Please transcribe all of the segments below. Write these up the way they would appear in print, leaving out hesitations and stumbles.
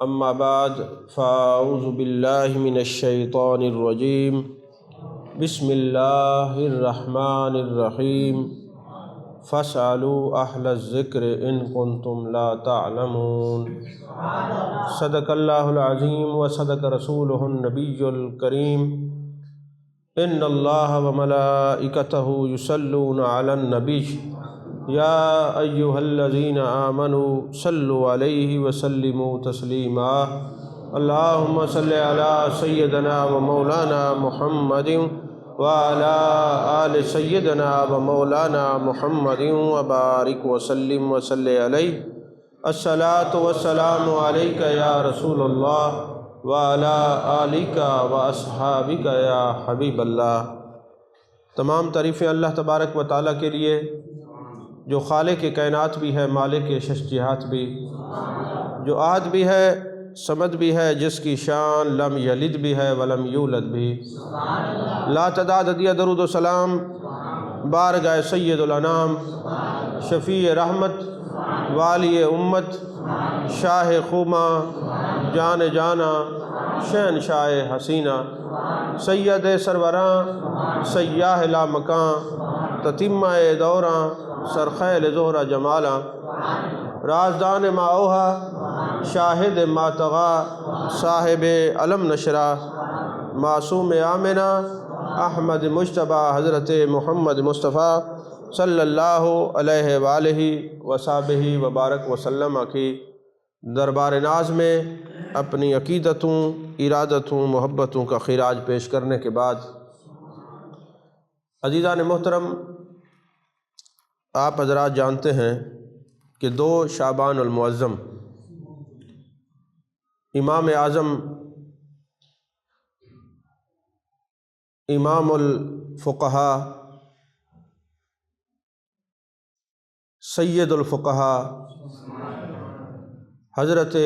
اما بعد فاعوذ باللہ من الشیطان الرجیم بسم اللہ الرحمن الرحیم فاسألوا اہل الذکر ان کنتم لا تعلمون صدق اللہ العظیم وصدق رسولہ النبی الکریم ان اللہ وملائکتہ یصلون علی النبی یا ایہا الذین آمنوا صلوا علیہ وسلموا تسلیما اللہم صل علی سیدنا و مولانا محمد وعلی آل سیدنا و مولانا محمد وبارک وسلم وصلی علیہ الصلاۃ والسلام علیک یا رسول اللہ وعلی آلک و اصحابک یا حبیب اللہ۔ تمام تعریفیں اللہ تبارک و تعالیٰ کے لیے جو خالق کائنات بھی ہے، مالک شش جہات بھی، جو احد بھی ہے، صمد بھی ہے، جس کی شان لم یلد بھی ہے ولم یولد بھی۔ لا تعداد عدیہ درود و سلام بارگاہ سید الانام، شفیع رحمت، والی امت، شاہ خومہ، جان جانا، شہنشاہ حسینہ، سید سروراں، سیاہ لا مکاں، تتمہ دوراں، سرخیل زہرہ جمالاں، رازدان ما اوہا، شاہد ما طغا، صاحب علم نشرہ، معصوم آمنہ، احمد مجتبیٰ، حضرت محمد مصطفیٰ صلی اللہ علیہ وآلہ وصحبہ وبارک وسلم کی دربار ناز میں اپنی عقیدتوں، ارادتوں، محبتوں کا خراج پیش کرنے کے بعد، عزیزان محترم، آپ حضرات جانتے ہیں کہ 2 شعبان المعظم امام اعظم، امام الفقہاء، سید الفقہاء حضرت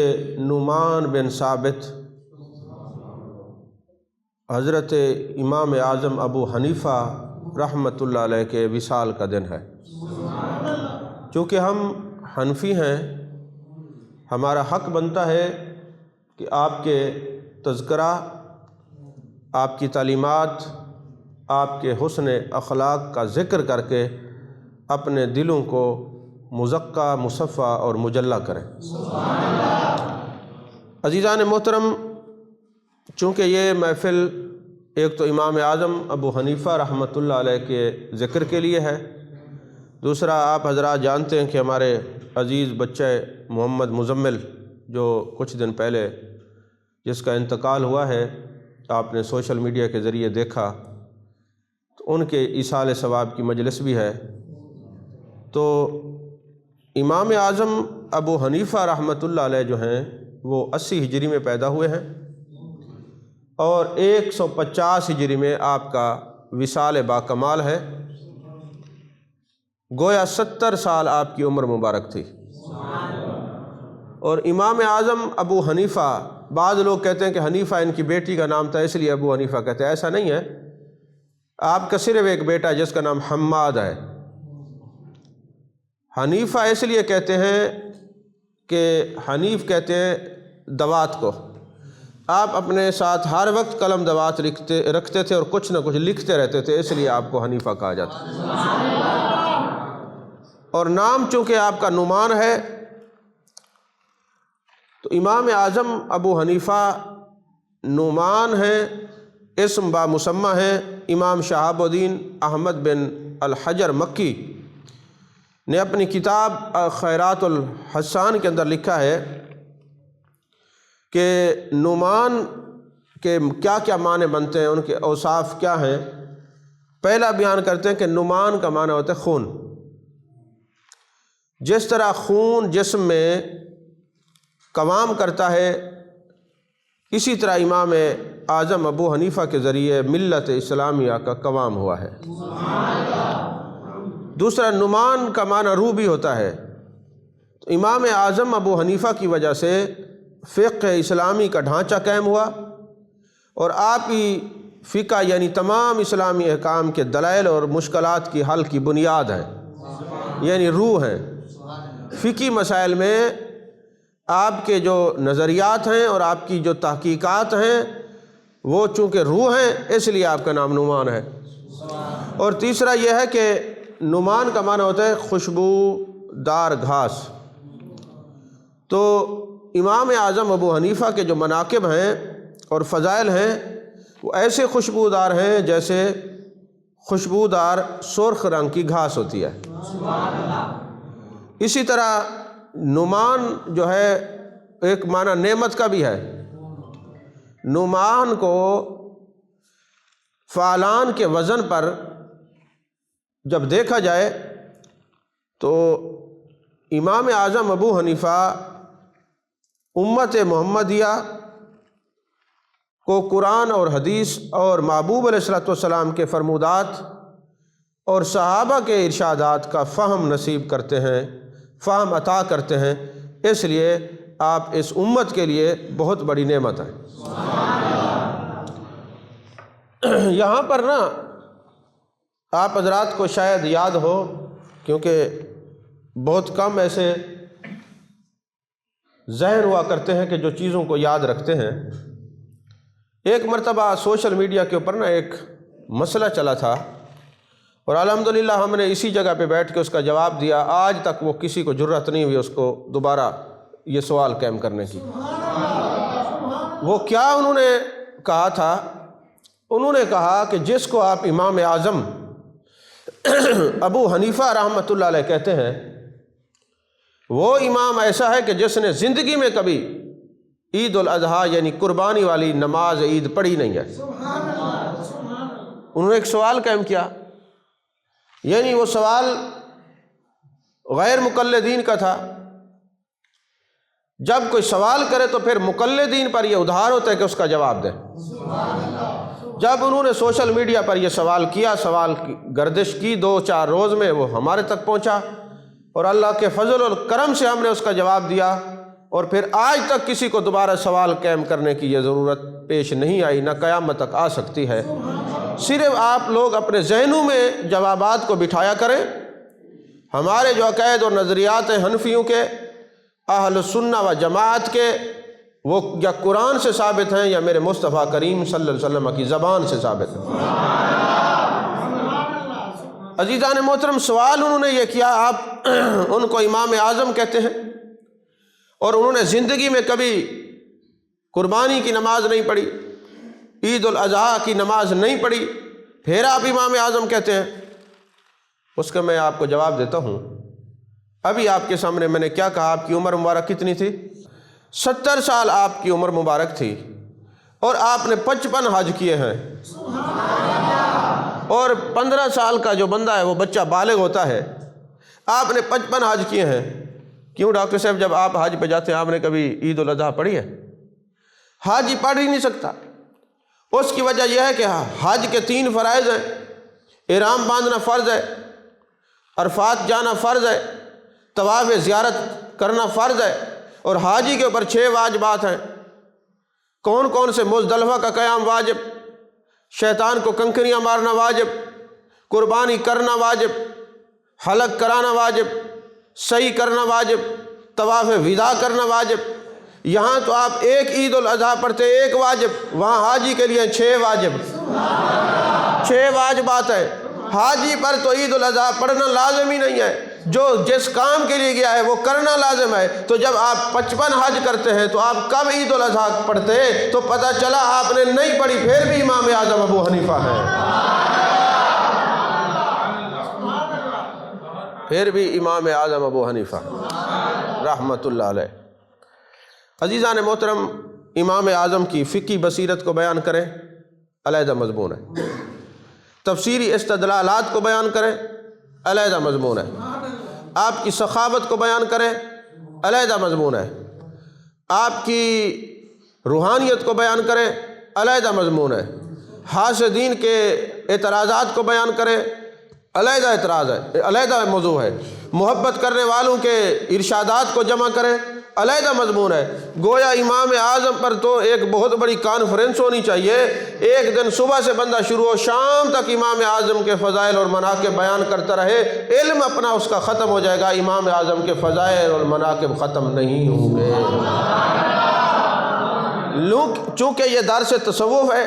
نعمان بن ثابت، حضرت امام اعظم ابو حنیفہ رحمۃ اللہ علیہ کے وصال کا دن ہے۔ چونکہ ہم حنفی ہیں، ہمارا حق بنتا ہے کہ آپ کے تذکرہ، آپ کی تعلیمات، آپ کے حسن اخلاق کا ذکر کر کے اپنے دلوں کو مزکہ، مصفہ اور مجلہ کریں۔ عزیزان محترم، چونکہ یہ محفل ایک تو امام اعظم ابو حنیفہ رحمۃ اللہ علیہ کے ذکر کے لیے ہے، دوسرا آپ حضرات جانتے ہیں کہ ہمارے عزیز بچے محمد مزمل جو کچھ دن پہلے جس کا انتقال ہوا ہے، آپ نے سوشل میڈیا کے ذریعے دیکھا، تو ان کے ایصال ثواب کی مجلس بھی ہے۔ تو امام اعظم ابو حنیفہ رحمۃ اللہ علیہ جو ہیں وہ 80 ہجری میں پیدا ہوئے ہیں اور 150 ہجری میں آپ کا وصال باکمال ہے۔ گویا 70 سال آپ کی عمر مبارک تھی۔ اور امام اعظم ابو حنیفہ، بعض لوگ کہتے ہیں کہ حنیفہ ان کی بیٹی کا نام تھا اس لیے ابو حنیفہ کہتے ہیں، ایسا نہیں ہے۔ آپ کا صرف ایک بیٹا جس کا نام حماد ہے۔ حنیفہ اس لیے کہتے ہیں کہ حنیف کہتے ہیں دوات کو۔ آپ اپنے ساتھ ہر وقت قلم دوات رکھتے تھے اور کچھ نہ کچھ لکھتے رہتے تھے، اس لیے آپ کو حنیفہ کہا جاتا ہے۔ اور نام چونکہ آپ کا نعمان ہے، تو امام اعظم ابو حنیفہ نعمان ہیں، اسم با مسمہ ہیں۔ امام شہاب الدین احمد بن الحجر مکی نے اپنی کتاب خیرات الحسان کے اندر لکھا ہے کہ نعمان کے کیا کیا معنی بنتے ہیں، ان کے اوصاف کیا ہیں۔ پہلا بیان کرتے ہیں کہ نعمان کا معنی ہوتا ہے خون۔ جس طرح خون جسم میں قوام کرتا ہے، اسی طرح امام اعظم ابو حنیفہ کے ذریعے ملت اسلامیہ کا قوام ہوا ہے۔ دوسرا، نعمان کا معنی روح بھی ہوتا ہے۔ تو امام اعظم ابو حنیفہ کی وجہ سے فقہ اسلامی کا ڈھانچہ قائم ہوا، اور آپ کی فقہ یعنی تمام اسلامی احکام کے دلائل اور مشکلات کی حل کی بنیاد ہے، یعنی روح ہے۔ فقہی مسائل میں آپ کے جو نظریات ہیں اور آپ کی جو تحقیقات ہیں وہ چونکہ روح ہیں، اس لیے آپ کا نام نعمان ہے۔ اور تیسرا یہ ہے کہ نعمان کا معنی ہوتا ہے خوشبودار گھاس۔ تو امام اعظم ابو حنیفہ کے جو مناقب ہیں اور فضائل ہیں وہ ایسے خوشبودار ہیں جیسے خوشبودار سرخ رنگ کی گھاس ہوتی ہے۔ اسی طرح نعمان جو ہے ایک معنی نعمت کا بھی ہے۔ نعمان کو فعلان کے وزن پر جب دیکھا جائے تو امام اعظم ابو حنیفہ امت محمدیہ کو قرآن اور حدیث اور محبوب علیہ السلام کے فرمودات اور صحابہ کے ارشادات کا فہم نصیب کرتے ہیں، فہم عطا کرتے ہیں، اس لیے آپ اس امت کے لیے بہت بڑی نعمت ہیں۔ یہاں پر نا آپ حضرات کو شاید یاد ہو، کیونکہ بہت کم ایسے ذہن ہوا کرتے ہیں کہ جو چیزوں کو یاد رکھتے ہیں۔ ایک مرتبہ سوشل میڈیا کے اوپر نا ایک مسئلہ چلا تھا اور الحمدللہ ہم نے اسی جگہ پہ بیٹھ کے اس کا جواب دیا۔ آج تک وہ کسی کو جرأت نہیں ہوئی اس کو دوبارہ یہ سوال قائم کرنے کی۔ وہ کیا انہوں نے کہا تھا؟ انہوں نے کہا کہ جس کو آپ امام اعظم ابو حنیفہ رحمۃ اللہ علیہ کہتے ہیں، وہ امام ایسا ہے کہ جس نے زندگی میں کبھی عید الاضحیٰ یعنی قربانی والی نماز عید پڑھی نہیں ہے۔ انہوں نے ایک سوال قائم کیا، یعنی وہ سوال غیر مقلدین کا تھا۔ جب کوئی سوال کرے تو پھر مقلدین پر یہ ادھار ہوتا ہے کہ اس کا جواب دیں۔ جب انہوں نے سوشل میڈیا پر یہ سوال کیا، سوال کی گردش کی 2-4 روز میں وہ ہمارے تک پہنچا اور اللہ کے فضل اور کرم سے ہم نے اس کا جواب دیا، اور پھر آج تک کسی کو دوبارہ سوال قائم کرنے کی یہ ضرورت پیش نہیں آئی، نہ قیامت تک آ سکتی ہے۔ صرف آپ لوگ اپنے ذہنوں میں جوابات کو بٹھایا کریں۔ ہمارے جو عقائد اور نظریات ہیں حنفیوں کے، اہل سنہ و جماعت کے، وہ یا قرآن سے ثابت ہیں یا میرے مصطفیٰ کریم صلی اللہ علیہ وسلم کی زبان سے ثابت ہیں۔ عزیزان محترم، سوال انہوں نے یہ کیا، آپ ان کو امام اعظم کہتے ہیں اور انہوں نے زندگی میں کبھی قربانی کی نماز نہیں پڑھی، عید الاضحیٰ کی نماز نہیں پڑھی، پھر آپ امام اعظم کہتے ہیں۔ اس کا میں آپ کو جواب دیتا ہوں۔ ابھی آپ کے سامنے میں نے کیا کہا، آپ کی عمر مبارک کتنی تھی؟ 70 سال آپ کی عمر مبارک تھی، اور آپ نے 55 حج کیے ہیں، اور 15 سال کا جو بندہ ہے وہ بچہ بالغ ہوتا ہے، آپ نے 55 حج کیے ہیں۔ کیوں ڈاکٹر صاحب، جب آپ حج پہ جاتے ہیں آپ نے کبھی عید الاضحیٰ پڑھی ہے؟ حج ہی پڑھ ہی نہیں سکتا۔ اس کی وجہ یہ ہے کہ حج کے 3 فرائض ہیں۔ احرام باندھنا فرض ہے، عرفات جانا فرض ہے، طواف زیارت کرنا فرض ہے، اور حاجی کے اوپر 6 واجبات ہیں۔ کون کون سے؟ مزدلفہ کا قیام واجب، شیطان کو کنکریاں مارنا واجب، قربانی کرنا واجب، حلق کرانا واجب، سعی کرنا واجب، طواف وداع کرنا واجب۔ یہاں تو آپ ایک عید الاضحیٰ پڑھتے 1 واجب، وہاں حاجی کے لیے 6 واجب، 6 واجبات ہیں۔ حاجی پر تو عید الاضحیٰ پڑھنا لازم ہی نہیں ہے، جو جس کام کے لیے گیا ہے وہ کرنا لازم ہے۔ تو جب آپ 55 حج کرتے ہیں تو آپ کب عید الاضحیٰ پڑھتے؟ تو پتہ چلا آپ نے نہیں پڑھی، پھر بھی امام اعظم ابو حنیفہ ہیں، پھر بھی امام اعظم ابو حنیفہ رحمۃ اللہ علیہ۔ عزیزان محترم، امام اعظم کی فقہی بصیرت کو بیان کریں، علیحدہ مضمون ہے۔ تفسیری استدلالات کو بیان کریں، علیحدہ مضمون ہے۔ آپ کی سخاوت کو بیان کریں، علیحدہ مضمون ہے۔ آپ کی روحانیت کو بیان کریں، علیحدہ مضمون ہے۔ حاسدین کے اعتراضات کو بیان کریں، علیحدہ اعتراض ہے، علیحدہ موضوع ہے۔ محبت کرنے والوں کے ارشادات کو جمع کریں، علیحدہ مضمون ہے۔ گویا امام اعظم پر تو ایک بہت بڑی کانفرنس ہونی چاہیے، ایک دن صبح سے بندہ شروع ہو، شام تک امام اعظم کے فضائل اور مناقب بیان کرتا رہے، علم اپنا اس کا ختم ہو جائے گا، امام اعظم کے فضائل اور مناقب ختم نہیں ہوں گے۔ چونکہ یہ درس تصوف ہے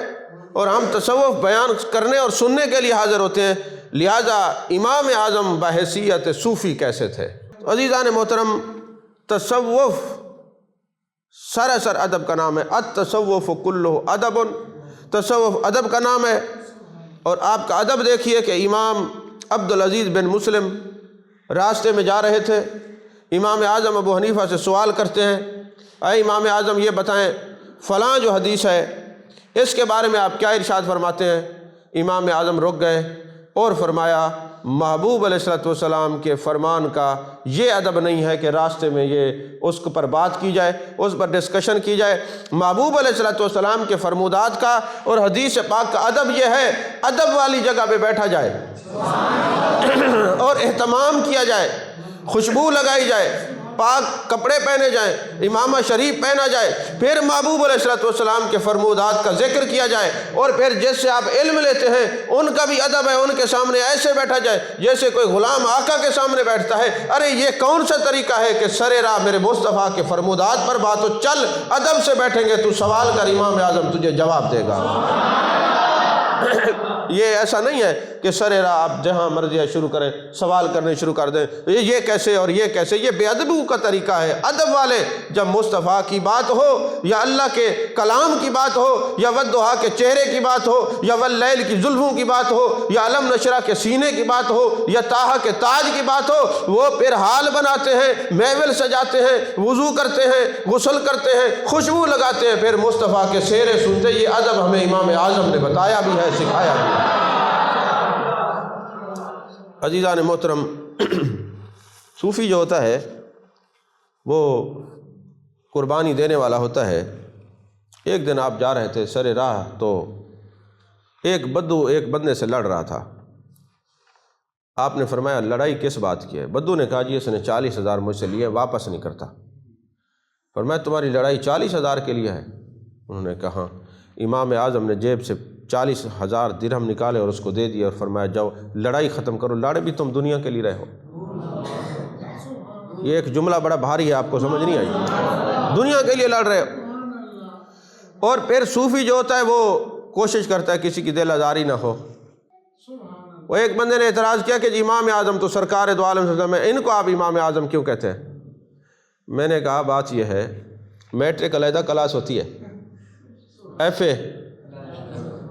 اور ہم تصوف بیان کرنے اور سننے کے لیے حاضر ہوتے ہیں، لہذا امام اعظم بحیثیت صوفی کیسے تھے؟ عزیزان محترم، تصوف سراسر ادب کا نام ہے، التصوف کلہ ادب، تصوف ادب کا نام ہے۔ اور آپ کا ادب دیکھیے کہ امام عبدالعزیز بن مسلم راستے میں جا رہے تھے، امام اعظم ابو حنیفہ سے سوال کرتے ہیں، اے امام اعظم یہ بتائیں فلاں جو حدیث ہے اس کے بارے میں آپ کیا ارشاد فرماتے ہیں؟ امام اعظم رک گئے اور فرمایا محبوب علیہ السلام کے فرمان کا یہ ادب نہیں ہے کہ راستے میں یہ اس پر بات کی جائے، اس پر ڈسکشن کی جائے۔ محبوب علیہ السلام کے فرمودات کا اور حدیث پاک کا ادب یہ ہے، ادب والی جگہ پہ بیٹھا جائے اور اہتمام کیا جائے، خوشبو لگائی جائے، پاک کپڑے پہنے جائیں، امامہ شریف پہنا جائے، پھر محبوب علیہ السلام کے فرمودات کا ذکر کیا جائے، اور پھر جس سے آپ علم لیتے ہیں ان کا بھی ادب ہے، ان کے سامنے ایسے بیٹھا جائے جیسے کوئی غلام آقا کے سامنے بیٹھتا ہے۔ ارے یہ کون سا طریقہ ہے کہ سر راہ میرے مصطفیٰ کے فرمودات پر بات ہو، چل ادب سے بیٹھیں گے، تو سوال کر، امام اعظم تجھے جواب دے گا۔ یہ ایسا نہیں ہے کہ سر راہ آپ جہاں مرضی شروع کریں سوال کرنے شروع کر دیں، یہ کیسے اور یہ کیسے، یہ بے ادبی کا طریقہ ہے۔ ادب والے جب مصطفیٰ کی بات ہو یا اللہ کے کلام کی بات ہو یا والضحیٰ کے چہرے کی بات ہو یا واللیل کی زلفوں کی بات ہو یا علم نشرہ کے سینے کی بات ہو یا طٰہٰ کے تاج کی بات ہو، وہ پھر حال بناتے ہیں، محفل سجاتے ہیں، وضو کرتے ہیں، غسل کرتے ہیں، خوشبو لگاتے ہیں، پھر مصطفیٰ کے سیرے سنتے۔ یہ ادب ہمیں امام اعظم نے بتایا بھی ہے، سکھایا بھی ہے۔ عزیزان محترم، صوفی جو ہوتا ہے وہ قربانی دینے والا ہوتا ہے۔ ایک دن آپ جا رہے تھے سر راہ، تو ایک بدو ایک بندے سے لڑ رہا تھا۔ آپ نے فرمایا لڑائی کس بات کی ہے؟ بدو نے کہا جی اس نے 40,000 مجھ سے لیے، واپس نہیں کرتا۔ فرمایا تمہاری لڑائی 40,000 کے لیے ہے؟ انہوں نے کہا ہاں۔ امام اعظم نے جیب سے 40,000 درہم نکالے اور اس کو دے دیے اور فرمایا جاؤ لڑائی ختم کرو، لڑ بھی تم دنیا کے لیے رہے ہو۔ یہ ایک جملہ بڑا بھاری ہے، آپ کو سمجھ نہیں آئی، دنیا کے لیے لڑ رہے ہو۔ اور پھر صوفی جو ہوتا ہے وہ کوشش کرتا ہے کسی کی دل آزاری نہ ہو۔ وہ ایک بندے نے اعتراض کیا کہ جی امام اعظم تو سرکار دو عالم صلی اللہ علیہ وسلم ہے، ان کو آپ امام اعظم کیوں کہتے ہیں؟ میں نے کہا بات یہ ہے، میٹرک علیحدہ کلاس ہوتی ہے، F A,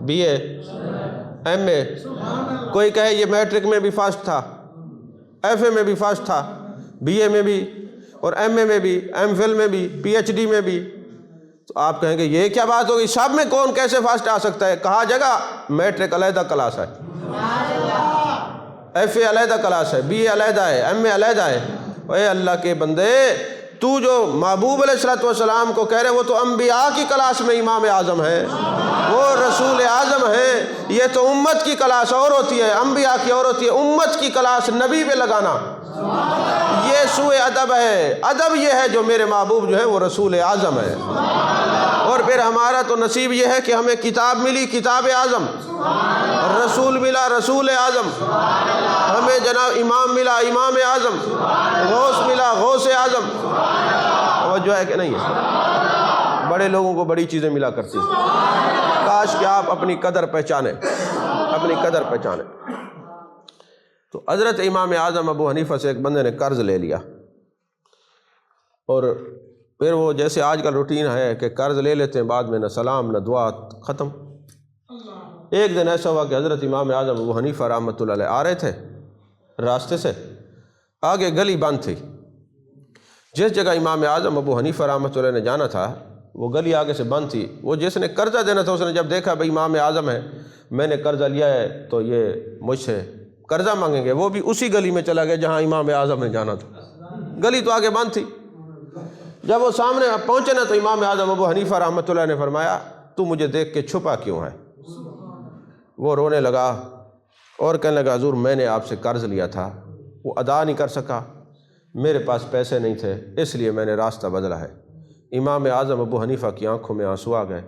B A, M A. کوئی کہے یہ میٹرک میں بھی فرسٹ تھا، ایف اے میں بھی فرسٹ تھا، بی اے میں بھی اور ایم اے میں بھی، ایم فل میں بھی، پی ایچ ڈی میں بھی، تو آپ کہیں گے یہ کیا بات ہوگی، سب میں کون کیسے فرسٹ آ سکتا ہے؟ کہا جگہ میٹرک علیحدہ کلاس ہے، ایف اے علیحدہ کلاس ہے، بی اے علیحدہ ہے، ایم اے علیحدہ ہے۔ اے اللہ کے بندے، تو جو محبوب علیہ السلام کو کہہ رہے وہ تو انبیاء کی کلاس میں امام اعظم ہے، وہ رسول اعظم ہے۔ یہ تو امت کی کلاس اور ہوتی ہے، انبیاء کی اور ہوتی ہے، امت کی کلاس نبی پہ لگانا یہ سوء ادب ہے۔ ادب یہ ہے جو میرے محبوب جو ہے وہ رسول اعظم ہے۔ اور پھر ہمارا تو نصیب یہ ہے کہ ہمیں کتاب ملی، کتاب اعظم، رسول ملا، رسول اعظم، ہمیں جناب امام ملا، امام اعظم، غوث ملا، غوث اعظم۔ توجہ ہے کہ نہیں ہے؟ بڑے لوگوں کو بڑی چیزیں ملا کرتی ہیں، کاش کہ آپ اپنی قدر پہچانیں، اپنی قدر پہچانیں۔ تو حضرت امام اعظم ابو حنیفہ سے ایک بندے نے قرض لے لیا، اور پھر وہ جیسے آج کا روٹین ہے کہ قرض لے لیتے ہیں، بعد میں نہ سلام نہ دعا، ختم۔ ایک دن ایسا ہوا کہ حضرت امام اعظم ابو حنیفہ رحمۃ اللہ علیہ آ رہے تھے راستے سے، آگے گلی بند تھی۔ جس جگہ امام اعظم ابو حنیفہ رحمۃ اللہ نے جانا تھا وہ گلی آگے سے بند تھی۔ وہ جس نے قرضہ دینا تھا اس نے جب دیکھا بھئی امام اعظم ہے، میں نے قرضہ لیا ہے تو یہ مجھ سے قرضہ مانگیں گے، وہ بھی اسی گلی میں چلا گیا جہاں امام اعظم نے جانا تھا، گلی تو آگے بند تھی۔ جب وہ سامنے پہنچے نا تو امام اعظم ابو حنیفہ رحمۃ اللہ نے فرمایا تو مجھے دیکھ کے چھپا کیوں ہے؟ وہ رونے لگا اور کہنے لگا حضور میں نے آپ سے قرض لیا تھا، وہ ادا نہیں کر سکا، میرے پاس پیسے نہیں تھے اس لیے میں نے راستہ بدلا ہے۔ امام اعظم ابو حنیفہ کی آنکھوں میں آنسو آ گئے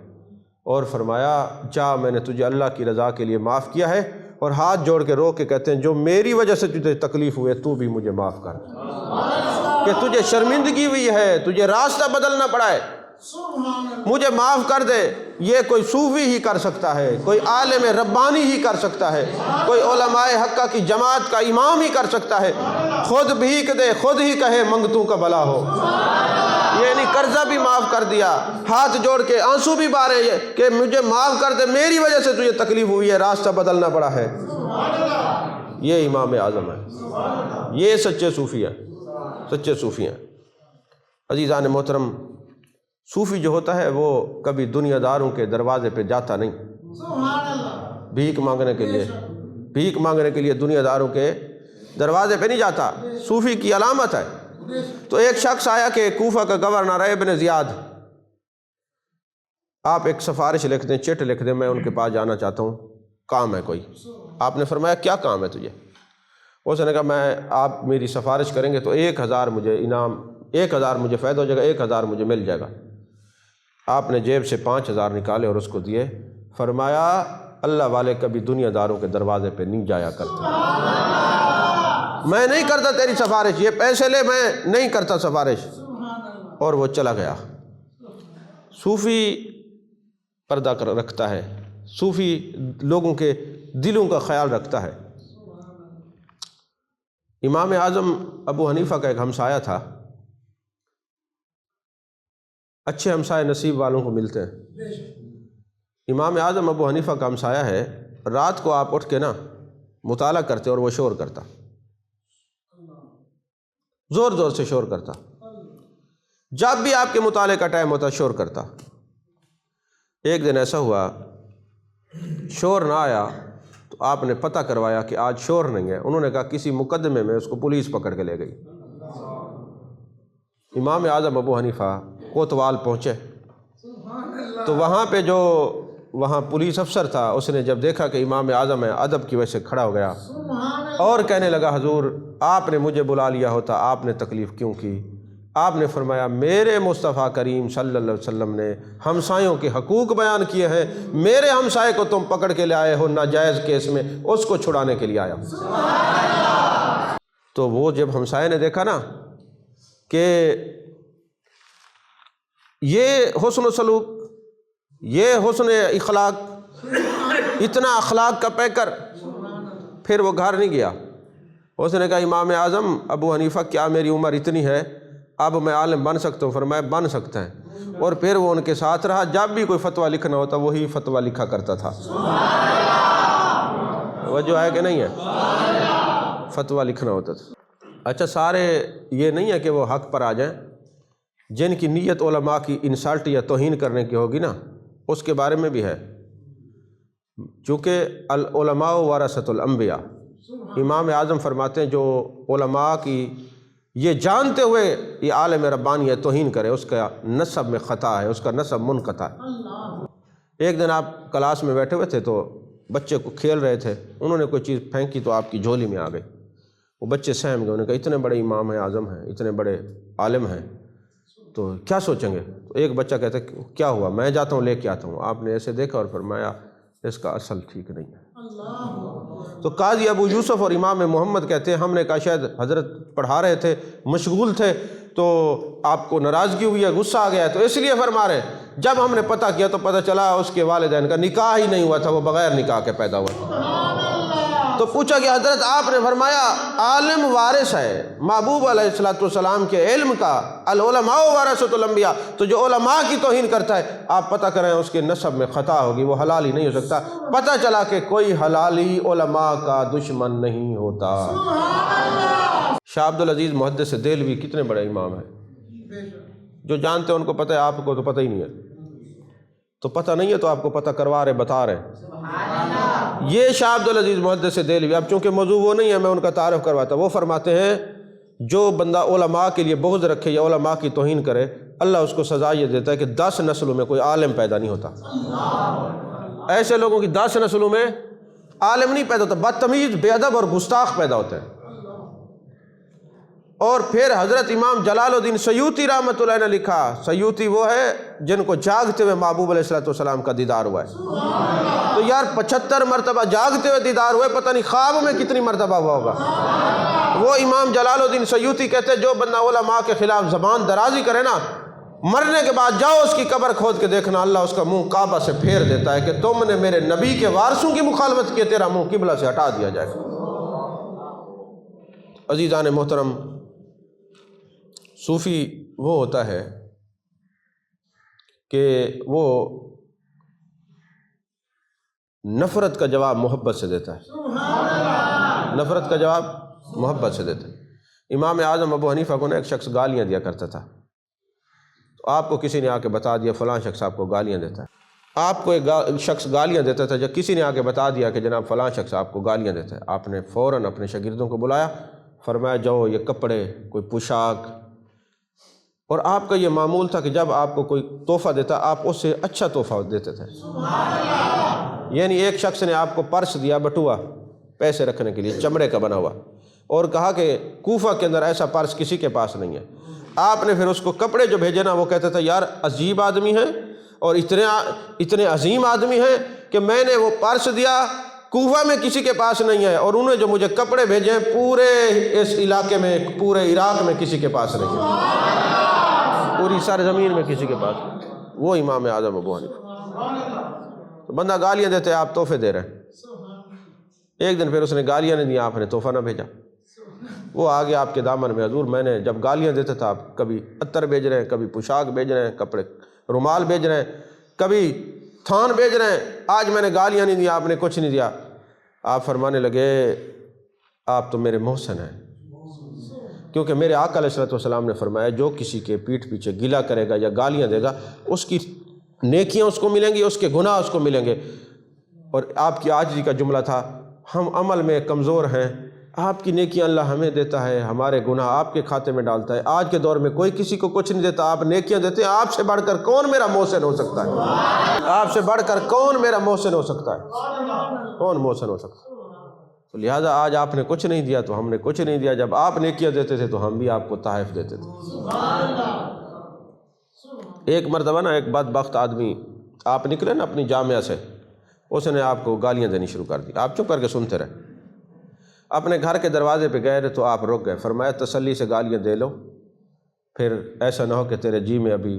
اور فرمایا جا، میں نے تجھے اللہ کی رضا کے لیے معاف کیا ہے، اور ہاتھ جوڑ کے رو کے کہتے ہیں جو میری وجہ سے تجھے تکلیف ہوئے تو بھی مجھے معاف کر، کہ تجھے شرمندگی ہوئی ہے، تجھے راستہ بدلنا پڑا ہے، مجھے معاف کر دے۔ یہ کوئی صوفی ہی کر سکتا ہے، کوئی عالم ربانی ہی کر سکتا ہے، کوئی علماء حقہ کی جماعت کا امام ہی کر سکتا ہے۔ خود بھیک دے، خود ہی کہے منگتوں کا بھلا ہو۔ یہ نہیں قرضہ بھی معاف کر دیا، ہاتھ جوڑ کے آنسو بھی بارے کہ مجھے معاف کر دے، میری وجہ سے تجھے تکلیف ہوئی ہے، راستہ بدلنا پڑا ہے۔ یہ امام اعظم ہے، یہ سچے صوفی ہیں، سچے صوفی ہیں۔ عزیزان محترم، صوفی جو ہوتا ہے وہ کبھی دنیا داروں کے دروازے پہ جاتا نہیں بھیک مانگنے کے لیے، بھیک مانگنے کے لیے دنیا داروں کے دروازے پہ نہیں جاتا، صوفی کی علامت ہے۔ تو ایک شخص آیا کہ کوفہ کا گورنر ہے ابن زیاد، آپ ایک سفارش لکھ دیں، چٹ لکھ دیں، میں ان کے پاس جانا چاہتا ہوں، کام ہے کوئی۔ آپ نے فرمایا کیا کام ہے تجھے؟ اس نے کہا آپ میری سفارش کریں گے تو 1000 مجھے انعام، 1000 مجھے فائدہ ہو جائے گا، 1000 مجھے مل جائے گا۔ آپ نے جیب سے 5000 نکالے اور اس کو دیے، فرمایا اللہ والے کبھی دنیا داروں کے دروازے پہ نہیں جایا کرتے، میں نہیں کرتا تیری سفارش، یہ پیسے لے، میں نہیں کرتا سفارش۔ اور وہ چلا گیا۔ صوفی پردہ رکھتا ہے، صوفی لوگوں کے دلوں کا خیال رکھتا ہے۔ امام اعظم ابو حنیفہ کا ایک ہمسایہ تھا، اچھے ہمسائے نصیب والوں کو ملتے ہیں۔ امام اعظم ابو حنیفہ کا ہمسایہ ہے، رات کو آپ اٹھ کے نا مطالعہ کرتے اور وہ شور کرتا، زور زور سے شور کرتا، جب بھی آپ کے مطالعے کا ٹائم ہوتا شور کرتا۔ ایک دن ایسا ہوا شور نہ آیا تو آپ نے پتہ کروایا کہ آج شور نہیں ہے، انہوں نے کہا کسی مقدمے میں اس کو پولیس پکڑ کے لے گئی۔ امام اعظم ابو حنیفہ کوتوال پہنچے تو وہاں پہ جو وہاں پولیس افسر تھا، اس نے جب دیکھا کہ امام اعظم ہے، ادب کی وجہ سے کھڑا ہو گیا اور کہنے لگا حضور آپ نے مجھے بلا لیا ہوتا، آپ نے تکلیف کیوں کی؟ آپ نے فرمایا میرے مصطفیٰ کریم صلی اللہ علیہ وسلم نے ہمسایوں کے حقوق بیان کیے ہیں، میرے ہمسائے کو تم پکڑ کے لے آئے ہو ناجائز کیس میں، اس کو چھڑانے کے لیے آیا۔ تو وہ جب ہمسائے نے دیکھا نا کہ یہ حسن و سلوک، یہ حسن اخلاق، اتنا اخلاق کا پیکر، پھر وہ گھر نہیں گیا۔ اس نے کہا امام اعظم ابو حنیفہ کیا میری عمر اتنی ہے، اب میں عالم بن سکتا ہوں؟ فرمایا بن سکتا ہے۔ اور پھر وہ ان کے ساتھ رہا، جب بھی کوئی فتویٰ لکھنا ہوتا وہی فتویٰ لکھا کرتا تھا۔ وجہ ہے کہ نہیں ہے؟ فتویٰ لکھنا ہوتا تھا۔ اچھا، سارے یہ نہیں ہے کہ وہ حق پر آ جائیں، جن کی نیت علماء کی انسلٹ یا توہین کرنے کی ہوگی نا، اس کے بارے میں بھی ہے، چونکہ العلماء ورثۃ الانبیاء، امام اعظم فرماتے ہیں جو علماء کی یہ جانتے ہوئے یہ عالم ربانی ہے توہین کرے، اس کا نسب میں خطا ہے، اس کا نسب منقطع ہے۔ ایک دن آپ کلاس میں بیٹھے ہوئے تھے تو بچے کو کھیل رہے تھے، انہوں نے کوئی چیز پھینکی تو آپ کی جھولی میں آ گئی، وہ بچے سہم گئے، انہوں نے کہا اتنے بڑے امام ہیں، اعظم ہیں، اتنے بڑے عالم ہیں تو کیا سوچیں گے؟ تو ایک بچہ کہتا ہے کیا ہوا، میں جاتا ہوں لے کے آتا ہوں۔ آپ نے ایسے دیکھا اور فرمایا اس کا اصل ٹھیک نہیں ہے۔ تو قاضی ابو یوسف اور امام محمد کہتے ہیں ہم نے کہا شاید حضرت پڑھا رہے تھے، مشغول تھے، تو آپ کو ناراضگی ہوئی ہے، غصہ آ گیا ہے، تو اس لیے فرما رہے ہیں جب ہم نے پتہ کیا تو پتہ چلا اس کے والدین کا نکاح ہی نہیں ہوا تھا، وہ بغیر نکاح کے پیدا ہوا تھا۔ تو پوچھا کہ حضرت آپ نے فرمایا عالم وارث ہے محبوب علیہ السلام کے علم کا، العلماء ورثۃ الانبیاء، تو جو علماء کی توہین کرتا ہے آپ پتہ کریں اس کے نسب میں خطا ہوگی، وہ حلالی نہیں ہو سکتا۔ پتہ چلا کہ کوئی حلالی علماء کا دشمن نہیں ہوتا۔ شاہ عبدالعزیز محدث دہلوی کتنے بڑے امام ہیں، جو جانتے ہیں ان کو پتہ ہے، آپ کو تو پتہ ہی نہیں ہے، تو پتہ نہیں ہے تو آپ کو پتہ کروا رہے، بتا رہے۔ یہ شاہ عبدالعزیز محدث دہلوی، اب چونکہ موضوع وہ نہیں ہے میں ان کا تعارف کرواتا، وہ فرماتے ہیں جو بندہ علماء کے لیے بغض رکھے یا علماء کی توہین کرے، اللہ اس کو سزا یہ دیتا ہے کہ 10 نسلوں میں کوئی عالم پیدا نہیں ہوتا۔ ایسے لوگوں کی 10 نسلوں میں عالم نہیں پیدا ہوتا، بدتمیز، بے ادب اور گستاخ پیدا ہوتے ہیں۔ اور پھر حضرت امام جلال الدین سیوطی رحمۃ اللہ نے لکھا، سیوطی وہ ہے جن کو جاگتے ہوئے محبوب علیہ السلام کا دیدار ہوا ہے، تو یار 75 مرتبہ جاگتے ہوئے دیدار ہوئے، پتہ نہیں خواب میں کتنی مرتبہ ہوا ہوگا۔ وہ امام جلال الدین سیوطی کہتے ہیں جو بندہ علماء کے خلاف زبان درازی کرے نا، مرنے کے بعد جاؤ اس کی قبر کھود کے دیکھنا، اللہ اس کا منہ کعبہ سے پھیر دیتا ہے کہ تم نے میرے نبی کے وارثوں کی مخالفت کی، تیرا منہ قبلہ سے ہٹا دیا جائے گا۔ عزیزان محترم، صوفی وہ ہوتا ہے کہ وہ نفرت کا جواب محبت سے دیتا ہے، نفرت کا جواب محبت سے دیتا ہے۔ امام اعظم ابو حنیفہ کو ایک شخص گالیاں دیا کرتا تھا، تو آپ کو کسی نے آ کے بتا دیا فلاں شخص آپ کو گالیاں دیتا ہے، آپ کو ایک شخص گالیاں دیتا تھا، جب کسی نے آ کے بتا دیا کہ جناب فلاں شخص آپ کو گالیاں دیتا ہے، آپ نے فوراً اپنے شاگردوں کو بلایا، فرمایا جاؤ یہ کپڑے، کوئی پوشاک، اور آپ کا یہ معمول تھا کہ جب آپ کو کوئی تحفہ دیتا آپ اس سے اچھا تحفہ دیتے تھے۔ یعنی ایک شخص نے آپ کو پرس دیا، بٹوا پیسے رکھنے کے لیے چمڑے کا بنا ہوا، اور کہا کہ کوفہ کے اندر ایسا پرس کسی کے پاس نہیں ہے، آپ نے پھر اس کو کپڑے جو بھیجے نا، وہ کہتا تھا یار عجیب آدمی ہے اور اتنے عظیم آدمی ہیں کہ میں نے وہ پرس دیا کوفہ میں کسی کے پاس نہیں ہے، اور انہیں جو مجھے کپڑے بھیجے ہیں پورے اس علاقے میں، پورے عراق میں کسی کے پاس نہیں ہے، پوری سرزمین میں کسی کے پاس۔ وہ امام اعظم ابو حنیفہ، تو بندہ گالیاں دیتے آپ تحفے دے رہے ہیں، ایک دن پھر اس نے گالیاں نہیں دیا، آپ نے تحفہ نہ بھیجا، وہ آگے آپ کے دامن میں، حضور میں نے جب گالیاں دیتے تھا آپ کبھی عطر بھیج رہے ہیں، کبھی پوشاک بھیج رہے ہیں، کپڑے رومال بھیج رہے ہیں، کبھی تھان بھیج رہے ہیں، آج میں نے گالیاں نہیں دیا، آپ نے کچھ نہیں دیا۔ آپ فرمانے لگے آپ تو میرے محسن ہیں، کیونکہ میرے آقا علیہ السلام نے فرمایا جو کسی کے پیٹھ پیچھے گلا کرے گا یا گالیاں دے گا اس کی نیکیاں اس کو ملیں گی، اس کے گناہ اس کو ملیں گے۔ اور آپ کی عاجزی کا جملہ تھا ہم عمل میں کمزور ہیں، آپ کی نیکیاں اللہ ہمیں دیتا ہے، ہمارے گناہ آپ کے کھاتے میں ڈالتا ہے۔ آج کے دور میں کوئی کسی کو کچھ نہیں دیتا، آپ نیکیاں دیتے ہیں، آپ سے بڑھ کر کون میرا محسن ہو سکتا ہے؟ آپ سے بڑھ کر کون میرا محسن ہو سکتا ہے؟ کون محسن ہو سکتا ہے؟ تو لہٰذا آج آپ نے کچھ نہیں دیا تو ہم نے کچھ نہیں دیا، جب آپ نیکیاں دیتے تھے تو ہم بھی آپ کو تحائف دیتے تھے۔ ایک مرتبہ نا ایک بدبخت آدمی، آپ نکلے نا اپنی جامعہ سے، اس نے آپ کو گالیاں دینی شروع کر دی، آپ چپ کر کے سنتے رہے، اپنے گھر کے دروازے پہ گئے تو آپ رک گئے، فرمایا تسلی سے گالیاں دے لو، پھر ایسا نہ ہو کہ تیرے جی میں ابھی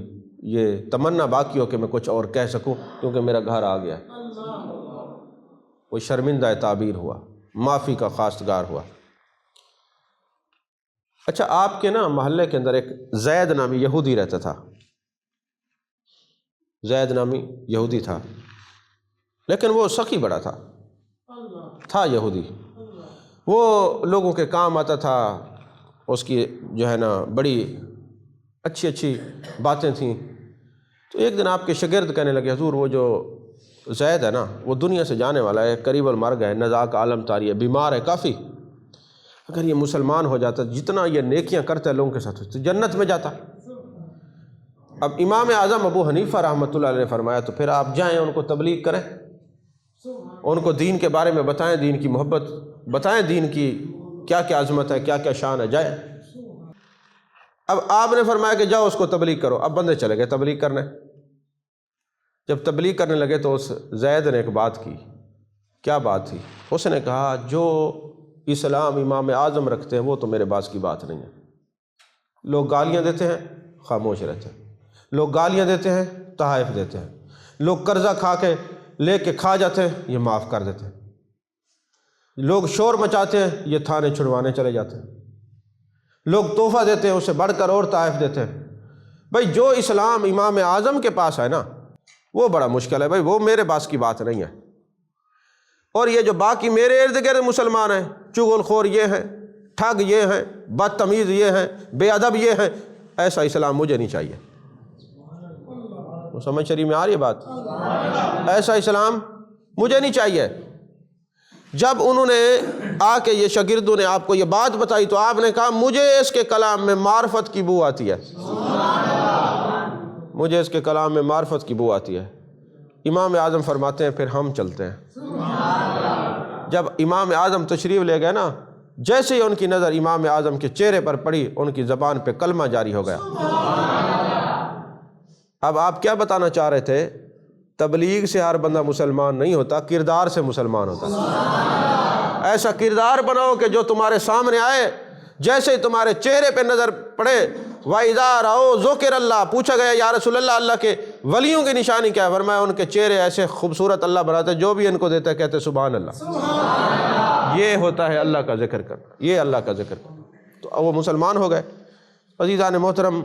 یہ تمنا باقی ہو کہ میں کچھ اور کہہ سکوں، کیونکہ میرا گھر آ گیا۔ وہ شرمندہ تعبیر ہوا، معافی کا خواستگار ہوا۔ اچھا آپ کے نا محلے کے اندر ایک زید نامی یہودی رہتا تھا، زید نامی یہودی تھا، لیکن وہ سخی بڑا تھا یہودی، وہ لوگوں کے کام آتا تھا، اس کی جو ہے نا بڑی اچھی اچھی باتیں تھیں۔ تو ایک دن آپ کے شاگرد کہنے لگے حضور وہ جو زید ہے نا وہ دنیا سے جانے والا ہے، قریب المرگ ہے، نزاع عالم طاری ہے، بیمار ہے کافی، اگر یہ مسلمان ہو جاتا جتنا یہ نیکیاں کرتا ہے لوگوں کے ساتھ تو جنت میں جاتا۔ اب امام اعظم ابو حنیفہ رحمۃ اللہ علیہ نے فرمایا تو پھر آپ جائیں ان کو تبلیغ کریں، ان کو دین کے بارے میں بتائیں، دین کی محبت بتائیں، دین کی کیا کیا عظمت ہے، کیا کیا شان ہے، جائیں۔ اب آپ نے فرمایا کہ جاؤ اس کو تبلیغ کرو، اب بندے چلے گئے تبلیغ کرنے۔ جب تبلیغ کرنے لگے تو اس زید نے ایک بات کی، کیا بات تھی؟ اس نے کہا جو اسلام امام اعظم رکھتے ہیں وہ تو میرے باس کی بات نہیں ہے۔ لوگ گالیاں دیتے ہیں خاموش رہتے ہیں، لوگ گالیاں دیتے ہیں تحائف دیتے ہیں، لوگ قرضہ کھا کے لے کے کھا جاتے ہیں یہ معاف کر دیتے ہیں، لوگ شور مچاتے ہیں یہ تھانے چھڑوانے چلے جاتے ہیں، لوگ تحفہ دیتے ہیں اس سے بڑھ کر اور تحائف دیتے ہیں۔ بھائی جو اسلام امام اعظم کے پاس ہے نا وہ بڑا مشکل ہے، بھائی وہ میرے پاس کی بات نہیں ہے۔ اور یہ جو باقی میرے ارد گرد مسلمان ہیں، چغل خور یہ ہیں، ٹھگ یہ ہیں، بدتمیز یہ ہیں، بے ادب یہ ہیں، ایسا اسلام مجھے نہیں چاہیے۔ وہ سمجھ شریف میں آ رہی ہے بات؟ ایسا اسلام مجھے نہیں چاہیے۔ جب انہوں نے آ کے یہ شاگردوں نے آپ کو یہ بات بتائی تو آپ نے کہا مجھے اس کے کلام میں معرفت کی بو آتی ہے، مجھے اس کے کلام میں معرفت کی بو آتی ہے۔ امام اعظم فرماتے ہیں پھر ہم چلتے ہیں۔ جب امام اعظم تشریف لے گئے نا جیسے ہی ان کی نظر امام اعظم کے چہرے پر پڑی ان کی زبان پہ کلمہ جاری ہو گیا۔ اب آپ کیا بتانا چاہ رہے تھے؟ تبلیغ سے ہر بندہ مسلمان نہیں ہوتا، کردار سے مسلمان ہوتا۔ ایسا کردار بناؤ کہ جو تمہارے سامنے آئے، جیسے ہی تمہارے چہرے پہ نظر پڑے، وَإِذَا رَأَوْا ذُكِرَ اللَّهُ، پوچھا گیا یا رسول اللہ کے ولیوں کی نشانی کیا ہے؟ فرمایا ان کے چہرے ایسے خوبصورت اللہ بناتے جو بھی ان کو دیتا ہے کہتے سبحان اللہ۔ یہ ہوتا ہے اللہ کا ذکر کرنا، یہ اللہ کا ذکر کرنا۔ تو وہ مسلمان ہو گئے۔ عزیزان محترم،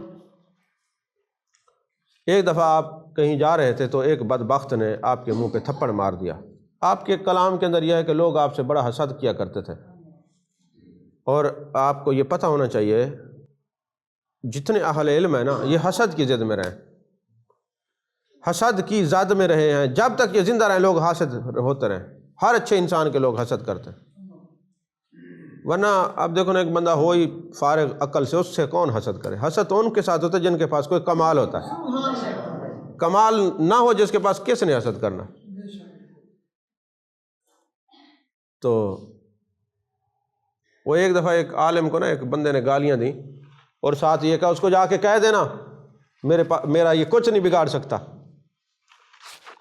ایک دفعہ آپ کہیں جا رہے تھے تو ایک بدبخت نے آپ کے منہ پہ تھپڑ مار دیا۔ آپ کے کلام کے اندر یہ ہے کہ لوگ آپ سے بڑا حسد کیا کرتے تھے، اور آپ کو یہ پتہ ہونا چاہیے جتنے اہل علم ہیں نا یہ حسد کی زد میں رہے، حسد کی زد میں رہے ہیں۔ جب تک یہ زندہ رہے لوگ حاسد ہوتے رہے، ہر اچھے انسان کے لوگ حسد کرتے ہیں، ورنہ اب دیکھو نا ایک بندہ ہو ہی فارغ عقل سے، اس سے کون حسد کرے؟ حسد تو ان کے ساتھ ہوتا ہے جن کے پاس کوئی کمال ہوتا ہے، کمال نہ ہو جس کے پاس کس نے حسد کرنا؟ تو وہ ایک دفعہ ایک عالم کو نا ایک بندے نے گالیاں دیں اور ساتھ یہ کہا اس کو جا کے کہہ دینا میرا یہ کچھ نہیں بگاڑ سکتا۔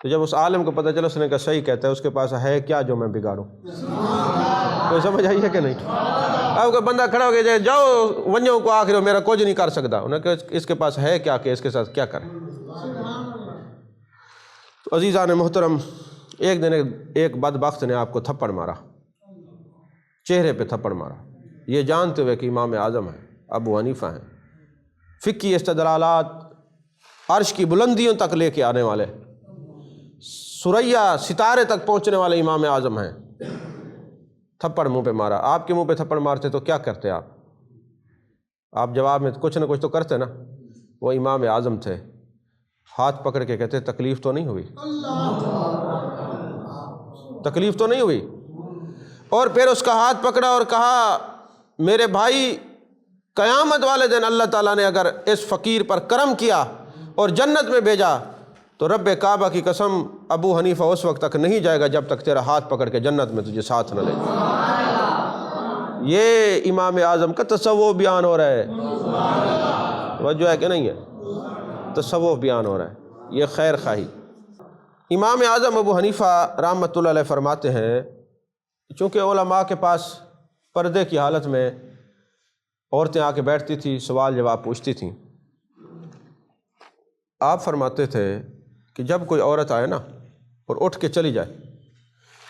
تو جب اس عالم کو پتہ چلا، اس نے کہا صحیح کہتا ہے، اس کے پاس ہے کیا جو میں بگاڑوں؟ کوئی سمجھ آئی ہے کہ نہیں؟ اب کوئی بندہ کھڑا ہو گیا جاؤ ونجو کو آخر میرا کچھ نہیں کر سکتا، انہوں نے کہا اس کے پاس ہے کیا کہ اس کے ساتھ کیا کریں؟ تو عزیزان محترم، ایک دن ایک بدبخت نے آپ کو تھپڑ مارا، چہرے پہ تھپڑ مارا، یہ جانتے ہوئے کہ امام اعظم ہیں، ابو حنیفہ ہیں، فقہی استدلالات عرش کی بلندیوں تک لے کے آنے والے، ثریا ستارے تک پہنچنے والے امام اعظم ہیں، تھپڑ منہ پہ مارا۔ آپ کے منہ پہ تھپڑ مارتے تو کیا کرتے آپ جواب میں کچھ نہ کچھ تو کرتے نا۔ وہ امام اعظم تھے، ہاتھ پکڑ کے کہتے تکلیف تو نہیں ہوئی؟ تکلیف تو نہیں ہوئی؟ اور پھر اس کا ہاتھ پکڑا اور کہا میرے بھائی، قیامت والے دن اللہ تعالیٰ نے اگر اس فقیر پر کرم کیا اور جنت میں بھیجا تو رب کعبہ کی قسم ابو حنیفہ اس وقت تک نہیں جائے گا جب تک تیرا ہاتھ پکڑ کے جنت میں تجھے ساتھ نہ لے جائے۔ یہ امام اعظم کا تصوف بیان ہو رہا ہے، توجہ ہے کہ نہیں ہے؟ تصوف بیان ہو رہا ہے، یہ خیر خواہی۔ امام اعظم ابو حنیفہ رحمۃ اللہ علیہ فرماتے ہیں چونکہ علماء کے پاس پردے کی حالت میں عورتیں آ کے بیٹھتی تھی، سوال جواب پوچھتی تھیں، آپ فرماتے تھے کہ جب کوئی عورت آئے نا اور اٹھ کے چلی جائے،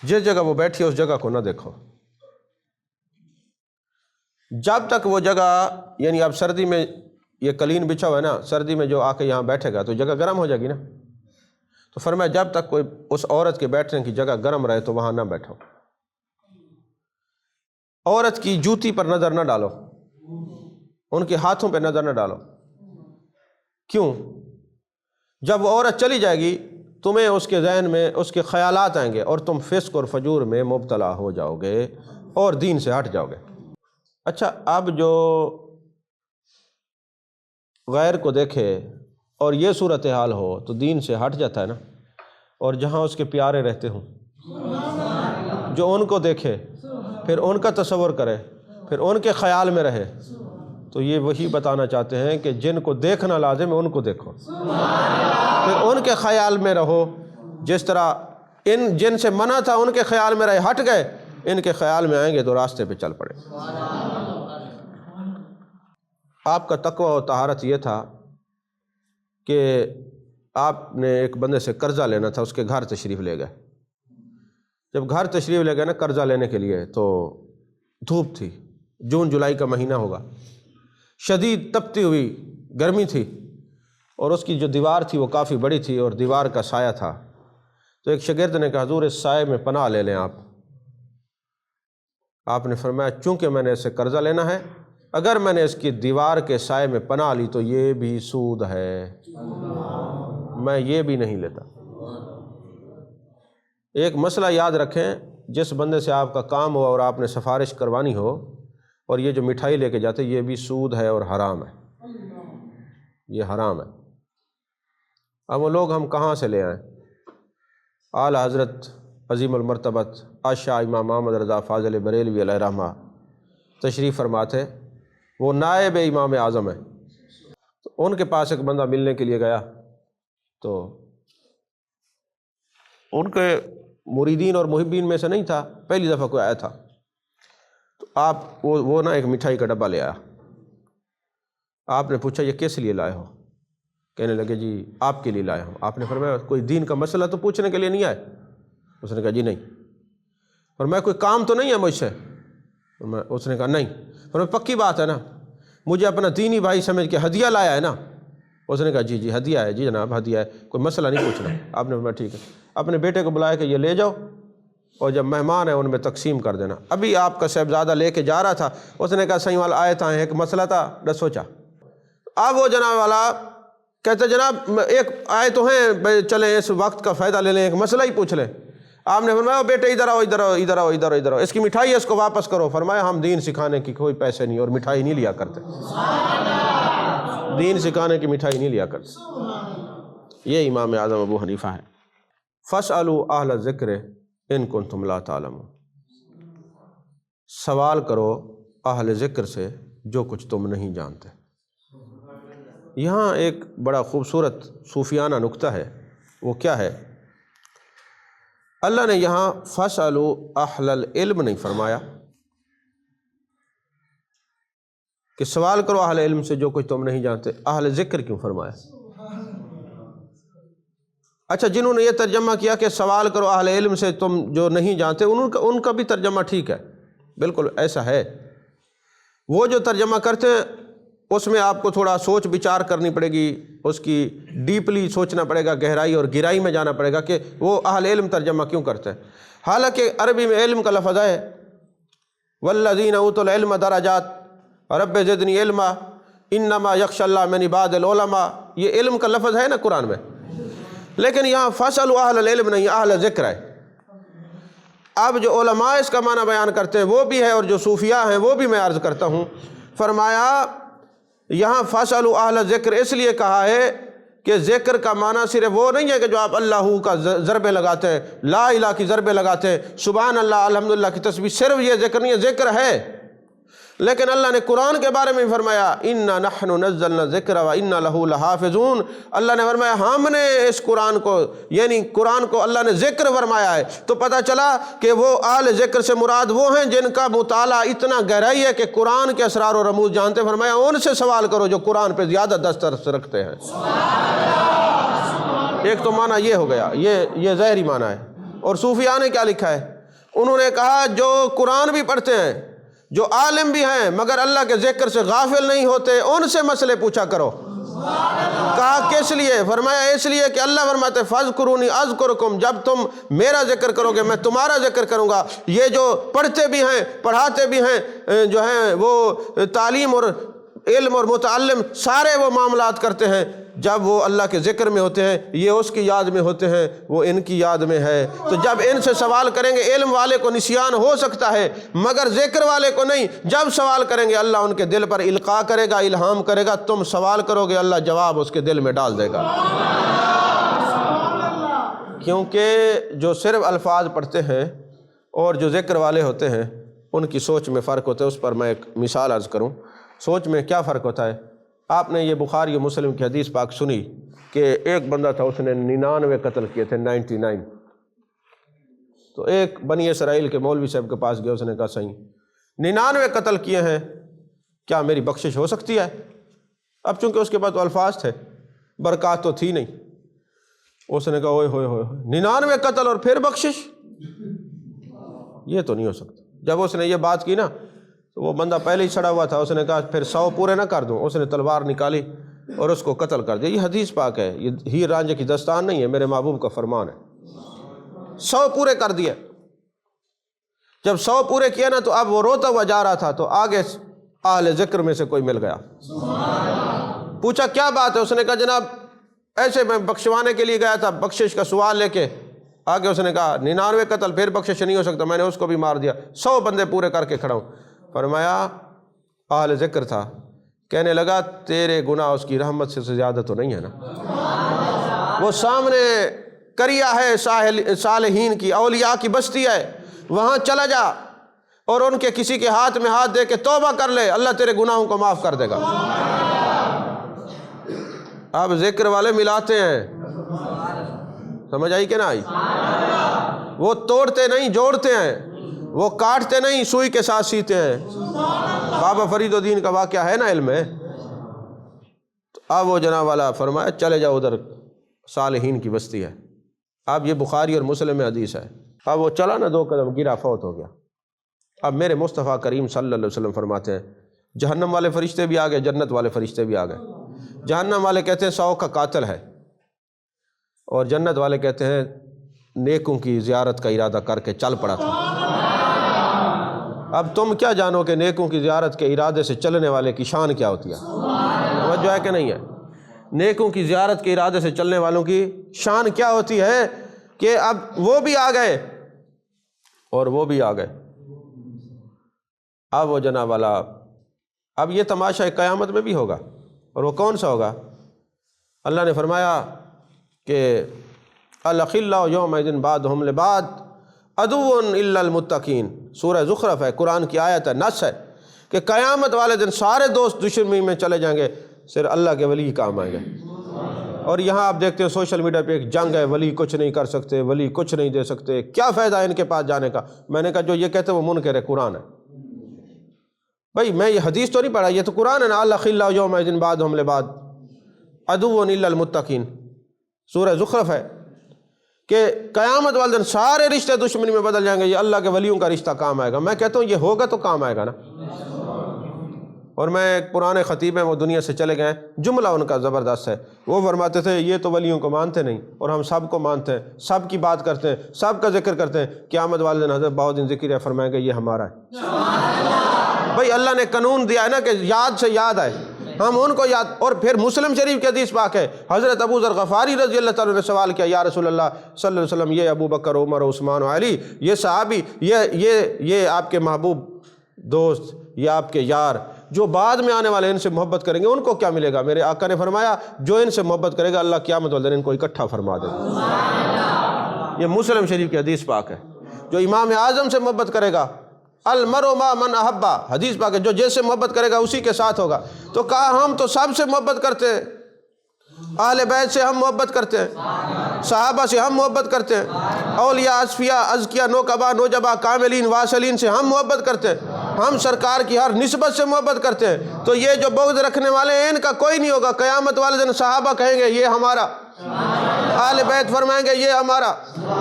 جس جگہ وہ بیٹھی ہے اس جگہ کو نہ دیکھو، جب تک وہ جگہ، یعنی اب سردی میں یہ قلین بچھا ہوا ہے نا، سردی میں جو آ کے یہاں بیٹھے گا تو جگہ گرم ہو جائے گی نا، تو فرمایا جب تک کوئی اس عورت کے بیٹھنے کی جگہ گرم رہے تو وہاں نہ بیٹھو۔ عورت کی جوتی پر نظر نہ ڈالو، ان کے ہاتھوں پہ نظر نہ ڈالو۔ کیوں؟ جب وہ عورت چلی جائے گی تمہیں اس کے ذہن میں اس کے خیالات آئیں گے اور تم فسق اور فجور میں مبتلا ہو جاؤ گے اور دین سے ہٹ جاؤ گے۔ اچھا، اب جو غیر کو دیکھے اور یہ صورتحال ہو تو دین سے ہٹ جاتا ہے نا، اور جہاں اس کے پیارے رہتے ہوں، جو ان کو دیکھے پھر ان کا تصور کرے پھر ان کے خیال میں رہے، تو یہ وہی بتانا چاہتے ہیں کہ جن کو دیکھنا لازم ہے ان کو دیکھو، پھر ان کے خیال میں رہو۔ جس طرح ان جن سے منع تھا ان کے خیال میں رہے، ہٹ گئے، ان کے خیال میں آئیں گے تو راستے پہ چل پڑے۔ آپ کا تقویٰ و طہارت یہ تھا کہ آپ نے ایک بندے سے قرضہ لینا تھا، اس کے گھر تشریف لے گئے۔ جب گھر تشریف لے گئے نا قرضہ لینے کے لیے تو دھوپ تھی، جون جولائی کا مہینہ ہوگا، شدید تپتی ہوئی گرمی تھی، اور اس کی جو دیوار تھی وہ کافی بڑی تھی اور دیوار کا سایہ تھا۔ تو ایک شاگرد نے کہا حضور اس سائے میں پناہ لے لیں آپ نے فرمایا چونکہ میں نے اس سے قرضہ لینا ہے، اگر میں نے اس کی دیوار کے سائے میں پناہ لی تو یہ بھی سود ہے، میں یہ بھی نہیں لیتا۔ ایک مسئلہ یاد رکھیں، جس بندے سے آپ کا کام ہو اور آپ نے سفارش کروانی ہو اور یہ جو مٹھائی لے کے جاتے یہ بھی سود ہے اور حرام ہے، یہ حرام ہے۔ اب وہ لوگ ہم کہاں سے لے آئیں؟ اعلیٰ حضرت عظیم المرتبت آشا امام محمد رضا فاضل بریلوی علیہ رحمہ تشریف فرما تھے، وہ نائب امام اعظم ہیں، تو ان کے پاس ایک بندہ ملنے کے لیے گیا، تو ان کے مریدین اور محبین میں سے نہیں تھا، پہلی دفعہ کوئی آیا تھا، تو وہ نا ایک مٹھائی کا ڈبہ لے آیا۔ آپ نے پوچھا یہ کس لیے لائے ہو؟ کہنے لگے جی آپ کے لیے لائے ہوں۔ آپ نے فرمایا کوئی دین کا مسئلہ تو پوچھنے کے لیے نہیں آئے؟ اس نے کہا جی نہیں۔ فرمایا کوئی کام تو نہیں ہے مجھ سے؟ اس نے کہا نہیں۔ فرمایا پکی بات ہے نا، مجھے اپنا دینی بھائی سمجھ کے ہدیہ لایا ہے نا؟ اس نے کہا جی جی ہدیہ ہے، جی جناب ہدیہ ہے، کوئی مسئلہ نہیں پوچھنا۔ آپ نے فرمایا ٹھیک ہے، اپنے بیٹے کو بلایا کہ یہ لے جاؤ اور جب مہمان ہیں ان میں تقسیم کر دینا۔ ابھی آپ کا صاحبزادہ لے کے جا رہا تھا، اس نے کہا صحیح والا آئے تھا، ایک مسئلہ تھا، نہ سوچا۔ اب وہ جناب والا کہتے جناب ایک آئے تو ہیں، چلیں اس وقت کا فائدہ لے لیں، ایک مسئلہ ہی پوچھ لیں۔ آپ نے فرمایا بیٹے ادھر آؤ ادھر آؤ ادھر آؤ ادھر آؤ ادھر آؤ، اس کی مٹھائی ہے اس کو واپس کرو۔ فرمایا ہم دین سکھانے کی کوئی پیسے نہیں اور مٹھائی نہیں لیا کرتے، دین سکھانے کی مٹھائی نہیں لیا کرتے۔ یہ امام اعظم ابو حنیفہ ہے۔ فاسألوا اہل الذکر ان کنتم لا تعلمون، سوال کرو اہل ذکر سے جو کچھ تم نہیں جانتے۔ یہاں ایک بڑا خوبصورت صوفیانہ نکتہ ہے، وہ کیا ہے؟ اللہ نے یہاں فاسألوا اہل العلم نہیں فرمایا کہ سوال کرو اہل علم سے جو کچھ تم نہیں جانتے، اہل ذکر کیوں فرمایا؟ اچھا جنہوں نے یہ ترجمہ کیا کہ سوال کرو اہل علم سے تم جو نہیں جانتے، ان کا بھی ترجمہ ٹھیک ہے، بالکل ایسا ہے۔ وہ جو ترجمہ کرتے ہیں اس میں آپ کو تھوڑا سوچ بچار کرنی پڑے گی، اس کی ڈیپلی سوچنا پڑے گا، گہرائی اور گہرائی میں جانا پڑے گا کہ وہ اہل علم ترجمہ کیوں کرتے ہیں۔ حالانکہ عربی میں علم کا لفظ ہے والذین اوتوا العلم درجات رب زدنی علما انما یخشی اللہ من عباد العلماء، یہ علم کا لفظ ہے نا قرآن میں، لیکن یہاں فاسألوا اہل العلم نہیں، اہل ذکر ہے۔ اب جو علماء اس کا معنی بیان کرتے ہیں وہ بھی ہے، اور جو صوفیاء ہیں وہ بھی میں عرض کرتا ہوں۔ فرمایا یہاں فاسألوا اہل ذکر اس لیے کہا ہے کہ ذکر کا معنی صرف وہ نہیں ہے کہ جو آپ اللہ کا ضربے لگاتے ہیں، لا الہ کی ضربے لگاتے ہیں، سبحان اللہ الحمدللہ کی تسبیح، صرف یہ ذکر نہیں ہے، ذکر ہے، لیکن اللہ نے قرآن کے بارے میں فرمایا اِنَّا نَحْنُ نَزَّلْنَا الذِّكْرَ وَإِنَّا لَهُ لَحَافِظُونَ۔ اللہ نے فرمایا ہم نے اس قرآن کو، یعنی قرآن کو اللہ نے ذکر فرمایا ہے، تو پتہ چلا کہ وہ اہل ذکر سے مراد وہ ہیں جن کا مطالعہ اتنا گہرائی ہے کہ قرآن کے اسرار و رموز جانتے۔ فرمایا ان سے سوال کرو جو قرآن پہ زیادہ دسترس رکھتے ہیں۔ ایک تو معنی یہ ہو گیا، یہ ظاہری معنی ہے۔ اور صوفیاء نے کیا لکھا ہے؟ انہوں نے کہا جو قرآن بھی پڑھتے ہیں، جو عالم بھی ہیں مگر اللہ کے ذکر سے غافل نہیں ہوتے، ان سے مسئلے پوچھا کرو۔ کہا کس لیے؟ فرمایا اس لیے کہ اللہ فرماتے فاذکرونی اذکرکم، جب تم میرا ذکر کرو گے میں تمہارا ذکر کروں گا۔ یہ جو پڑھتے بھی ہیں پڑھاتے بھی ہیں، جو ہیں وہ تعلیم اور علم اور متعلم سارے وہ معاملات کرتے ہیں، جب وہ اللہ کے ذکر میں ہوتے ہیں، یہ اس کی یاد میں ہوتے ہیں، وہ ان کی یاد میں ہے۔ تو جب ان سے سوال کریں گے، علم والے کو نسیان ہو سکتا ہے مگر ذکر والے کو نہیں۔ جب سوال کریں گے اللہ ان کے دل پر القاء کرے گا، الہام کرے گا، تم سوال کرو گے اللہ جواب اس کے دل میں ڈال دے گا۔ کیونکہ جو صرف الفاظ پڑھتے ہیں اور جو ذکر والے ہوتے ہیں ان کی سوچ میں فرق ہوتا ہے۔ اس پر میں ایک مثال عرض کروں، سوچ میں کیا فرق ہوتا ہے۔ آپ نے یہ بخاری و مسلم کی حدیث پاک سنی کہ ایک بندہ تھا، اس نے 99 قتل کیے تھے، 99۔ تو ایک بنی اسرائیل کے مولوی صاحب کے پاس گیا، اس نے کہا صحیح 99 قتل کیے ہیں، کیا میری بخشش ہو سکتی ہے؟ اب چونکہ اس کے پاس تو الفاظ تھے، برکات تو تھی نہیں، اس نے کہا اوئے ہوئے ہوئے 99 قتل اور پھر بخشش، یہ تو نہیں ہو سکتا۔ جب اس نے یہ بات کی نا تو وہ بندہ پہلے ہی سڑا ہوا تھا، اس نے کہا پھر 100 پورے نہ کر دوں۔ اس نے تلوار نکالی اور اس کو قتل کر دیا۔ یہ حدیث پاک ہے، یہ ہیر رانجھے کی داستان نہیں ہے، میرے محبوب کا فرمان ہے۔ 100 پورے کر دیا۔ جب 100 پورے کیا نا تو اب وہ روتا ہوا جا رہا تھا، تو آگے اہل ذکر میں سے کوئی مل گیا، پوچھا کیا بات ہے؟ اس نے کہا جناب ایسے میں بخشوانے کے لیے گیا تھا، بخشش کا سوال لے کے آگے اس نے کہا 99 قتل پھر بخشش نہیں ہو سکتا، میں نے اس کو بھی مار دیا، 100 بندے پورے کر کے کھڑا ہوں۔ فرمایا اہل ذکر تھا، کہنے لگا تیرے گناہ اس کی رحمت سے زیادہ تو نہیں ہے نا؟ وہ سامنے کریا ہے صالحین کی، اولیاء کی بستی ہے، وہاں چلا جا، اور ان کے کسی کے ہاتھ میں ہاتھ دے کے توبہ کر لے، اللہ تیرے گناہوں کو معاف کر دے گا۔ اب ذکر والے ملاتے ہیں، سمجھ آئی کہ نہ آئی؟ وہ توڑتے نہیں جوڑتے ہیں، وہ کاٹتے نہیں سوئی کے ساتھ سیتے ہیں۔ بابا فرید الدین کا واقعہ ہے نا علم ہے۔ تو اب وہ جناب والا فرمایا چلے جاؤ، ادھر صالحین کی بستی ہے۔ اب یہ بخاری اور مسلم میں حدیث ہے۔ اب وہ چلا نا 2 قدم، گرا، فوت ہو گیا۔ اب میرے مصطفیٰ کریم صلی اللہ علیہ وسلم فرماتے ہیں جہنم والے فرشتے بھی آ گئے، جنت والے فرشتے بھی آ گئے۔ جہنم والے کہتے ہیں 100 کا قاتل ہے، اور جنت والے کہتے ہیں نیکوں کی زیارت کا ارادہ کر کے چل پڑا تھا۔ اب تم کیا جانو کہ نیکوں کی زیارت کے ارادے سے چلنے والے کی شان کیا ہوتی ہے؟ توجہ ہے کہ نہیں ہے؟ نیکوں کی زیارت کے ارادے سے چلنے والوں کی شان کیا ہوتی ہے کہ اب وہ بھی آ گئے اور وہ بھی آ گئے۔ اب وہ جناب والا، اب یہ تماشا قیامت میں بھی ہوگا، اور وہ کون سا ہوگا؟ اللہ نے فرمایا کہ الاخلاء یومئذ بعضهم لبعض عدو الا المتقین، سورہ زخرف ہے، قرآن کی آیت ہے، نص ہے کہ قیامت والے دن سارے دوست دشمنی میں چلے جائیں گے، صرف اللہ کے ولی کام آئیں گے۔ اور یہاں آپ دیکھتے ہیں سوشل میڈیا پہ ایک جنگ ہے، ولی کچھ نہیں کر سکتے، ولی کچھ نہیں دے سکتے، کیا فائدہ ہے ان کے پاس جانے کا؟ میں نے کہا جو یہ کہتے ہیں وہ منکر ہے، قرآن ہے۔ بھائی میں یہ حدیث تو نہیں پڑھا، یہ تو قرآن ہے نا، الاخلاء یومئذ بعضهم لبعض عدو الا المتقین، سورہ زخرف ہے کہ قیامت والے دن سارے رشتے دشمنی میں بدل جائیں گے، یہ اللہ کے ولیوں کا رشتہ کام آئے گا۔ میں کہتا ہوں یہ ہوگا تو کام آئے گا نا۔ اور میں ایک پرانے خطیب ہیں، وہ دنیا سے چلے گئے، جملہ ان کا زبردست ہے، وہ فرماتے تھے یہ تو ولیوں کو مانتے نہیں اور ہم سب کو مانتے ہیں، سب کی بات کرتے ہیں، سب کا ذکر کرتے ہیں، قیامت والے دن حضرت بہاؤالدین ذکری ہے فرمائیں گے یہ ہمارا ہے۔ بھائی اللہ نے قانون دیا ہے نا کہ یاد سے یاد آئے، ہم ان کو یاد۔ اور پھر مسلم شریف کی حدیث پاک ہے، حضرت ابو ذر غفاری رضی اللہ تعالیٰ نے سوال کیا، یا رسول اللہ صلی اللہ علیہ وسلم، یہ ابو بکر، عمر، عثمان و علی، یہ صحابی، یہ آپ کے محبوب دوست، یہ آپ کے یار، جو بعد میں آنے والے ان سے محبت کریں گے ان کو کیا ملے گا؟ میرے آقا نے فرمایا جو ان سے محبت کرے گا اللہ قیامت والے دن ان کو اکٹھا فرما دے گا۔ یہ مسلم شریف کی حدیث پاک ہے۔ جو امام اعظم سے محبت کرے گا، المرء مع من احبا، حدیث پاک ہے، جو جیسے محبت کرے گا اسی کے ساتھ ہوگا۔ تو کہا ہم تو سب سے محبت کرتے ہیں، اہل بیت سے ہم محبت کرتے ہیں، صحابہ سے ہم محبت کرتے ہیں، اولیاء، اصفیاء، ازکیاء، نوقبا، نوجبا، کاملین، واصلین سے ہم محبت کرتے ہیں، ہم سرکار کی ہر نسبت سے محبت کرتے ہیں۔ تو یہ جو بغض رکھنے والے ہیں ان کا کوئی نہیں ہوگا، قیامت والے دن صحابہ کہیں گے یہ ہمارا، اہل بیت فرمائیں گے یہ ہمارا،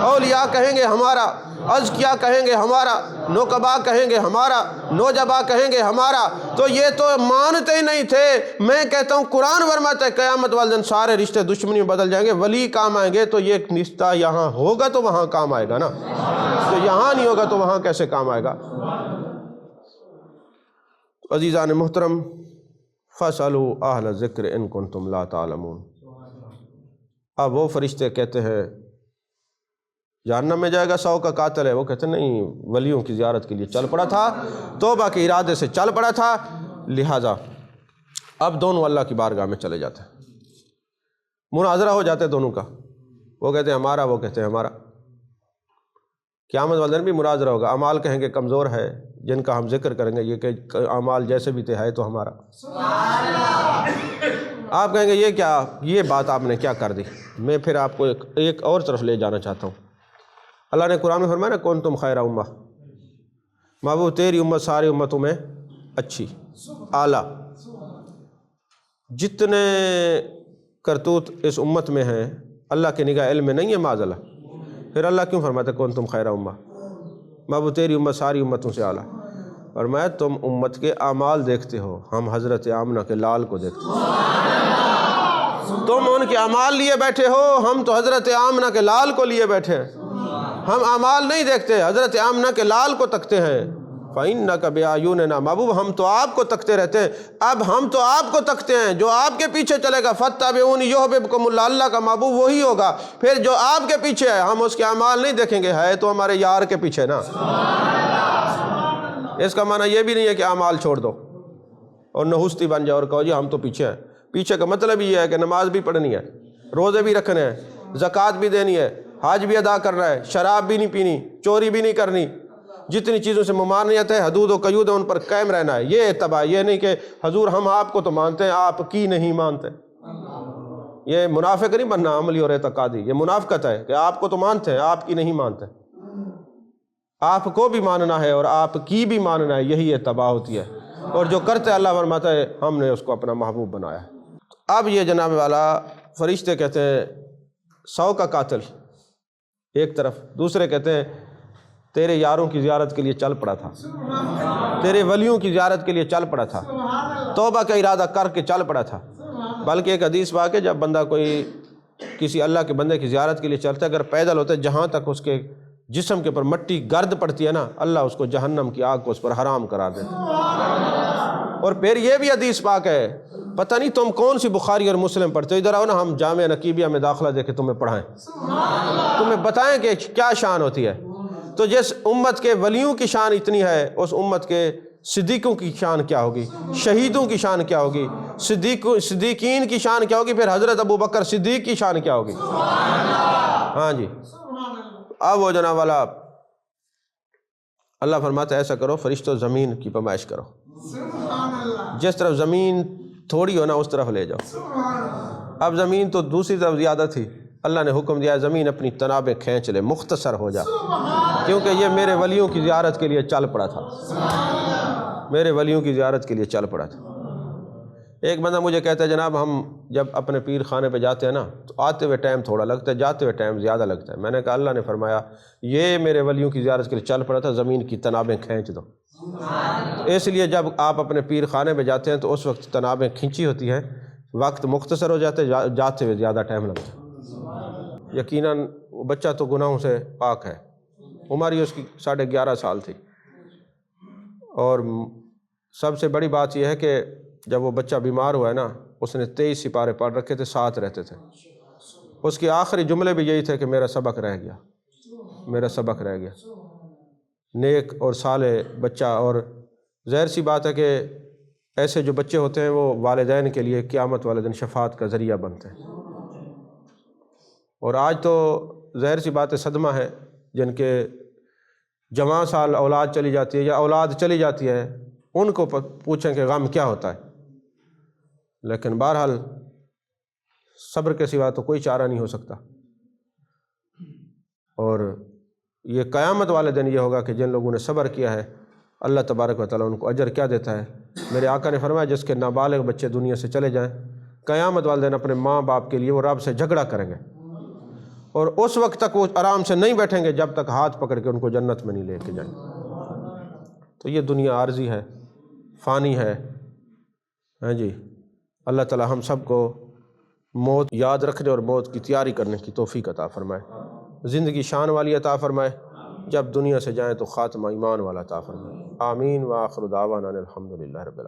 اولیاء کہیں گے ہمارا، ازکیاء کہیں گے ہمارا، نوقبا کہیں گے ہمارا، نوجبا کہیں گے ہمارا۔ تو یہ تو مانتے ہی نہیں تھے۔ میں کہتا ہوں قرآن فرماتا ہے قیامت والے دن سارے رشتے دشمنی میں بدل جائیں گے، ولی کام آئیں گے۔ تو یہ رشتہ یہاں ہوگا تو وہاں کام آئے گا نا، تو یہاں نہیں ہوگا تو وہاں کیسے کام آئے گا؟ عزیزان محترم، فاسألوا اہل الذکر ان کنتم لا تعلمون۔ اب وہ فرشتے کہتے ہیں جہنم میں جائے گا، 100 کا قاتل ہے، وہ کہتے ہیں نہیں، ولیوں کی زیارت کے لیے چل پڑا تھا، توبہ کے ارادے سے چل پڑا تھا، لہٰذا اب دونوں اللہ کی بارگاہ میں چلے جاتے ہیں، مناظرہ ہو جاتے دونوں کا، وہ کہتے ہیں ہمارا، وہ کہتے ہیں ہمارا۔ قیامت والے دن بھی مناظرہ ہوگا، اعمال کہیں گے کمزور ہے، جن کا ہم ذکر کریں گے یہ کہ اعمال جیسے بھی تھے ہے تو ہمارا۔ آپ کہیں گے یہ کیا، یہ بات آپ نے کیا کر دی؟ میں پھر آپ کو ایک اور طرف لے جانا چاہتا ہوں۔ اللہ نے قرآن میں فرمایا نا کنتم خیر امہ، محبوب تیری امت ساری امتوں میں اچھی، اعلیٰ۔ جتنے کرتوت اس امت میں ہیں اللہ کے نگاہ علم میں نہیں ہے معاذ اللہ، پھر اللہ کیوں فرماتا ہے کنتم خیر امہ، محبوب تیری امت ساری امتوں سے اعلیٰ؟ فرمایا تم امت کے اعمال دیکھتے ہو، ہم حضرت آمنہ کے لال کو دیکھتے ہیں۔ تم ان کے اعمال لیے بیٹھے ہو، ہم تو حضرت آمنہ کے لال کو لیے بیٹھے ہیں۔ ہم اعمال نہیں دیکھتے، حضرت آمنہ کے لال کو تکتے ہیں۔ فَإِنَّكَ بِأَعْيُنِنَا، محبوب ہم تو آپ کو تکتے رہتے ہیں، اب ہم تو آپ کو تکتے ہیں، جو آپ کے پیچھے چلے گا فَاتَّبِعُونِي يُحْبِبْكُمُ اللَّهُ، اللہ کا محبوب وہی ہوگا۔ پھر جو آپ کے پیچھے ہے ہم اس کے اعمال نہیں دیکھیں گے، ہے تو ہمارے یار کے پیچھے نا۔ اس کا معنی یہ بھی نہیں ہے کہ اعمال چھوڑ دو اور نحوستی بن جاؤ اور کہو جی ہم تو پیچھے ہیں۔ پیچھے کا مطلب یہ ہے کہ نماز بھی پڑھنی ہے، روزے بھی رکھنے ہیں، زکوٰۃ بھی دینی ہے، حج بھی ادا کرنا ہے، شراب بھی نہیں پینی، چوری بھی نہیں کرنی، جتنی چیزوں سے ممانعت ہے، حدود و قیود ہے، ان پر قائم رہنا ہے، یہ اتباع، یہ نہیں کہ حضور ہم آپ کو تو مانتے ہیں آپ کی نہیں مانتے۔ یہ منافق نہیں بننا عملی اور اعتقادی، یہ منافقت ہے کہ آپ کو تو مانتے ہیں آپ کی نہیں مانتے، آپ کو بھی ماننا ہے اور آپ کی بھی ماننا ہے، یہی اتباع ہوتی ہے۔ اور جو کرتے اللہ فرماتا ہے ہم نے اس کو اپنا محبوب بنایا ہے۔ اب یہ جناب والا فرشتے کہتے ہیں 100 کا قاتل ایک طرف، دوسرے کہتے ہیں تیرے یاروں کی زیارت کے لیے چل پڑا تھا، تیرے ولیوں کی زیارت کے لیے چل پڑا تھا، توبہ کا ارادہ کر کے چل پڑا تھا۔ بلکہ ایک حدیث پاک ہے جب بندہ کوئی کسی اللہ کے بندے کی زیارت کے لیے چلتا ہے، اگر پیدل ہوتا ہے جہاں تک اس کے جسم کے اوپر مٹی گرد پڑتی ہے نا، اللہ اس کو جہنم کی آگ کو اس پر حرام قرار دیتا ہے۔ اور پھر یہ بھی حدیث پاک ہے، پتہ نہیں تم کون سی بخاری اور مسلم پڑھتے ہو، ادھر آؤ نا ہم جامعہ نقیبیہ میں داخلہ دے کے تمہیں پڑھائیں، تمہیں بتائیں کہ کیا شان ہوتی ہے۔ تو جس امت کے ولیوں کی شان اتنی ہے، اس امت کے صدیقوں کی شان کیا ہوگی، شہیدوں کی شان کیا ہوگی، صدیقین کی شان کیا ہوگی، پھر حضرت ابو بکر صدیق کی شان کیا ہوگی۔ ہاں جی، اب وہ جناب والا اللہ فرماتا ہے ایسا کرو فرشتوں زمین کی پیمائش کرو، جس طرف زمین تھوڑی ہو نا اس طرف لے جاؤ۔ اب زمین تو دوسری طرف زیادہ تھی، اللہ نے حکم دیا زمین اپنی تنابیں کھینچ لے، مختصر ہو جا، کیونکہ یہ میرے ولیوں کی زیارت کے لیے چل پڑا تھا، میرے ولیوں کی زیارت کے لیے چل پڑا تھا۔ ایک بندہ مجھے کہتا ہے جناب ہم جب اپنے پیر خانے پہ جاتے ہیں نا تو آتے ہوئے ٹائم تھوڑا لگتا ہے، جاتے ہوئے ٹائم زیادہ لگتا ہے۔ میں نے کہا اللہ نے فرمایا یہ میرے ولیوں کی زیارت کے لیے چل پڑا تھا، زمین کی تنابیں کھینچ دو۔ اس لیے جب آپ اپنے پیر خانے پہ جاتے ہیں تو اس وقت تنابیں کھینچی ہوتی ہیں، وقت مختصر ہو جاتے، جاتے ہوئے زیادہ ٹائم لگتا ہے۔ یقیناً وہ بچہ تو گناہوں سے پاک ہے، عمر ہی اس کی 11.5 سال تھی، اور سب سے بڑی بات یہ ہے کہ جب وہ بچہ بیمار ہوا ہے نا، اس نے 23 سپارے پڑھ رکھے تھے، 7 رہتے تھے، اس کے آخری جملے بھی یہی تھے کہ میرا سبق رہ گیا، میرا سبق رہ گیا۔ نیک اور صالح بچہ، اور ظاہر سی بات ہے کہ ایسے جو بچے ہوتے ہیں وہ والدین کے لیے قیامت والے دن شفاعت کا ذریعہ بنتے ہیں۔ اور آج تو ظاہر سی بات ہے صدمہ ہے، جن کے جوان سال اولاد چلی جاتی ہے یا اولاد چلی جاتی ہے، ان کو پوچھیں کہ غم کیا ہوتا ہے۔ لیکن بہرحال صبر کے سوا تو کوئی چارہ نہیں ہو سکتا، اور یہ قیامت والے دن یہ ہوگا کہ جن لوگوں نے صبر کیا ہے اللہ تبارک و تعالیٰ ان کو اجر کیا دیتا ہے۔ میرے آقا نے فرمایا جس کے نابالغ بچے دنیا سے چلے جائیں، قیامت والے دن اپنے ماں باپ کے لیے وہ رب سے جھگڑا کریں گے، اور اس وقت تک وہ آرام سے نہیں بیٹھیں گے جب تک ہاتھ پکڑ کے ان کو جنت میں نہیں لے کے جائیں۔ تو یہ دنیا عارضی ہے، فانی ہے، ہاں جی۔ اللہ تعالیٰ ہم سب کو موت یاد رکھنے اور موت کی تیاری کرنے کی توفیق عطا فرمائے، زندگی شان والی عطا فرمائے، جب دنیا سے جائیں تو خاتمہ ایمان والا عطا فرمائے۔ آمین وآخر دعوانا الحمدللہ رب العالمین۔